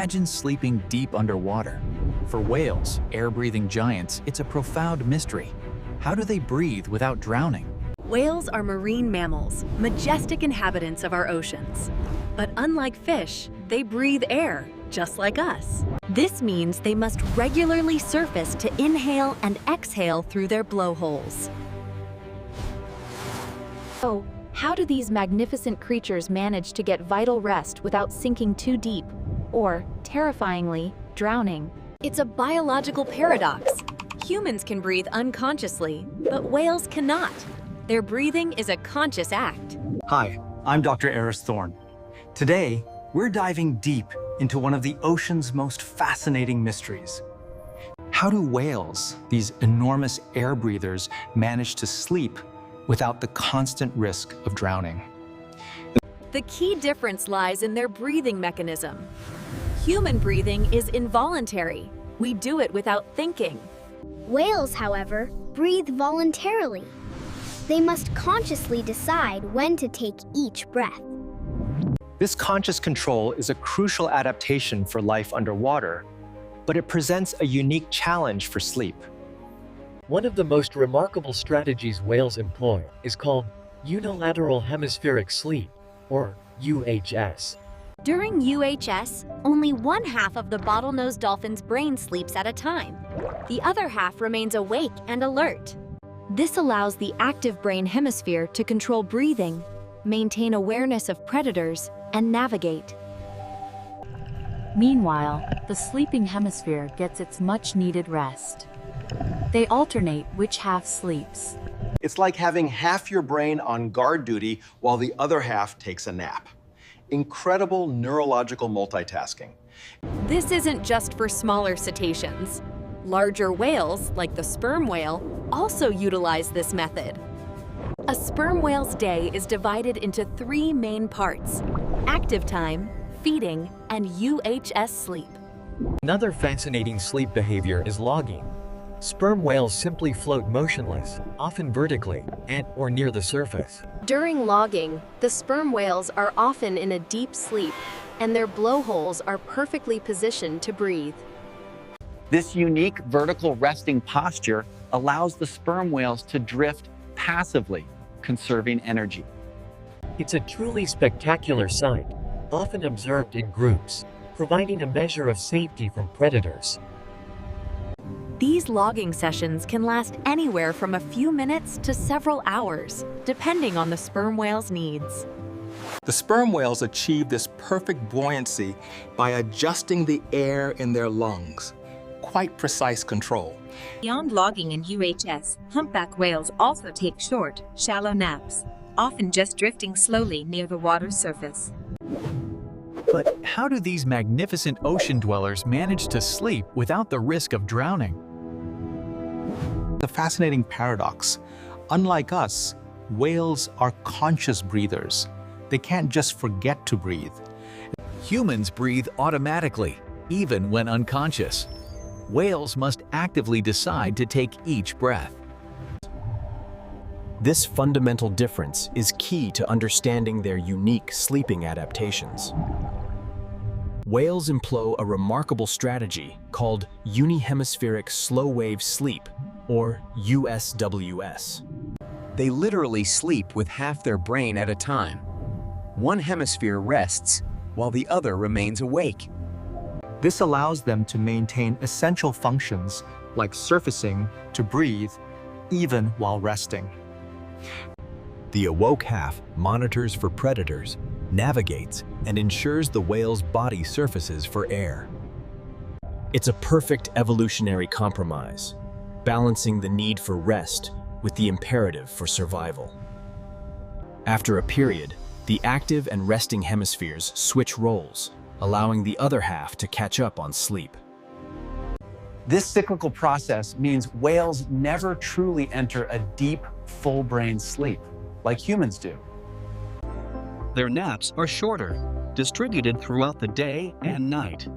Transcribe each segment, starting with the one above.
Imagine sleeping deep underwater. For whales, air-breathing giants, it's a profound mystery. How do they breathe without drowning? Whales are marine mammals, majestic inhabitants of our oceans. But unlike fish, they breathe air, just like us. This means they must regularly surface to inhale and exhale through their blowholes. So, how do these magnificent creatures manage to get vital rest without sinking too deep, or, terrifyingly, drowning? It's a biological paradox. Humans can breathe unconsciously, but whales cannot. Their breathing is a conscious act. Hi, I'm Dr. Eris Thorne. Today, we're diving deep into one of the ocean's most fascinating mysteries. How do whales, these enormous air breathers, manage to sleep without the constant risk of drowning? The key difference lies in their breathing mechanism. Human breathing is involuntary. We do it without thinking. Whales, however, breathe voluntarily. They must consciously decide when to take each breath. This conscious control is a crucial adaptation for life underwater, but it presents a unique challenge for sleep. One of the most remarkable strategies whales employ is called unilateral hemispheric sleep, or UHS. During UHS, only one half of the bottlenose dolphin's brain sleeps at a time. The other half remains awake and alert. This allows the active brain hemisphere to control breathing, maintain awareness of predators, and navigate. Meanwhile, the sleeping hemisphere gets its much-needed rest. They alternate which half sleeps. It's like having half your brain on guard duty while the other half takes a nap. Incredible neurological multitasking. This isn't just for smaller cetaceans. Larger whales, like the sperm whale, also utilize this method. A sperm whale's day is divided into 3 main parts: active time, feeding, and UHS sleep. Another fascinating sleep behavior is logging. Sperm whales simply float motionless, often vertically, at or near the surface. During logging, the sperm whales are often in a deep sleep, and their blowholes are perfectly positioned to breathe. This unique vertical resting posture allows the sperm whales to drift passively, conserving energy. It's a truly spectacular sight, often observed in groups, providing a measure of safety from predators. These logging sessions can last anywhere from a few minutes to several hours, depending on the sperm whale's needs. The sperm whales achieve this perfect buoyancy by adjusting the air in their lungs. Quite precise control. Beyond logging and UHS, humpback whales also take short, shallow naps, often just drifting slowly near the water's surface. But how do these magnificent ocean dwellers manage to sleep without the risk of drowning? The fascinating paradox. Unlike us, whales are conscious breathers. They can't just forget to breathe. Humans breathe automatically, even when unconscious. Whales must actively decide to take each breath. This fundamental difference is key to understanding their unique sleeping adaptations. Whales employ a remarkable strategy called unihemispheric slow-wave sleep, or USWS. They literally sleep with half their brain at a time. One hemisphere rests, while the other remains awake. This allows them to maintain essential functions like surfacing to breathe, even while resting. The awoke half monitors for predators, navigates, and ensures the whale's body surfaces for air. It's a perfect evolutionary compromise, balancing the need for rest with the imperative for survival. After a period, the active and resting hemispheres switch roles, allowing the other half to catch up on sleep. This cyclical process means whales never truly enter a deep, full-brain sleep, like humans do. Their naps are shorter, distributed throughout the day and night.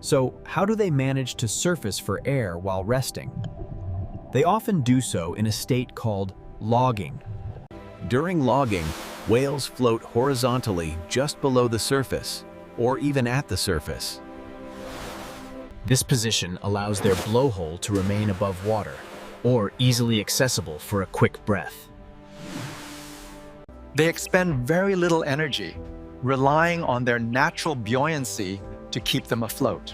So, how do they manage to surface for air while resting? They often do so in a state called logging. During logging, Whales float horizontally just below the surface, or even at the surface. This position allows their blowhole to remain above water, or easily accessible for a quick breath. They expend very little energy, relying on their natural buoyancy to keep them afloat.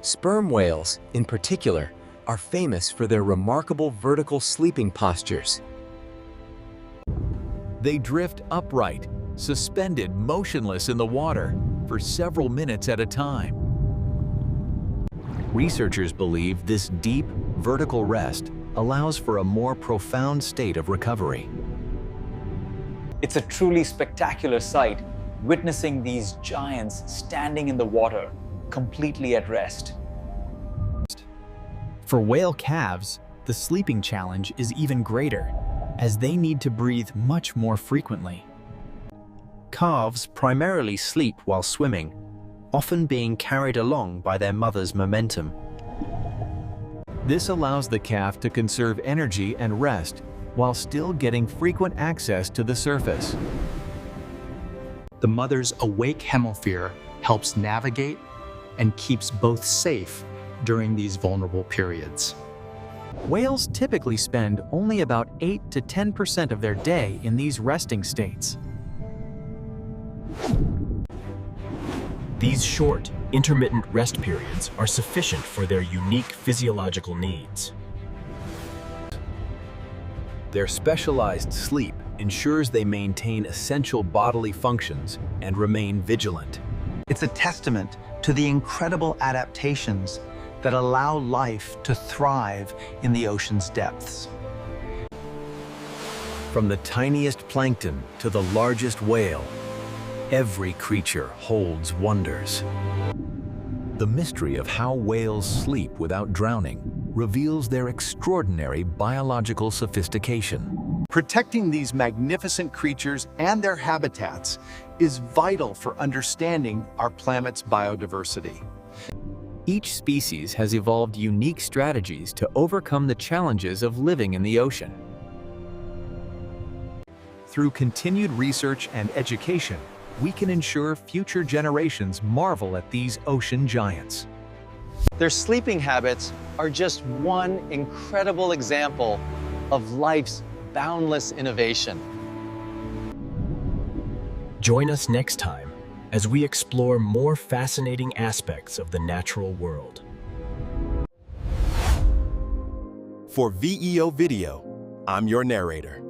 Sperm whales, in particular, are famous for their remarkable vertical sleeping postures. They drift upright, suspended motionless in the water for several minutes at a time. Researchers believe this deep, vertical rest allows for a more profound state of recovery. It's a truly spectacular sight, witnessing these giants standing in the water, completely at rest. For whale calves, the sleeping challenge is even greater, as they need to breathe much more frequently. Calves primarily sleep while swimming, often being carried along by their mother's momentum. This allows the calf to conserve energy and rest while still getting frequent access to the surface. The mother's awake hemisphere helps navigate and keeps both safe during these vulnerable periods. Whales typically spend only about 8 to 10% of their day in these resting states. These short, intermittent rest periods are sufficient for their unique physiological needs. Their specialized sleep ensures they maintain essential bodily functions and remain vigilant. It's a testament to the incredible adaptations that allow life to thrive in the ocean's depths. From the tiniest plankton to the largest whale, every creature holds wonders. The mystery of how whales sleep without drowning reveals their extraordinary biological sophistication. Protecting these magnificent creatures and their habitats is vital for understanding our planet's biodiversity. Each species has evolved unique strategies to overcome the challenges of living in the ocean. Through continued research and education, we can ensure future generations marvel at these ocean giants. Their sleeping habits are just one incredible example of life's boundless innovation. Join us next time as we explore more fascinating aspects of the natural world. For VEO Video, I'm your narrator.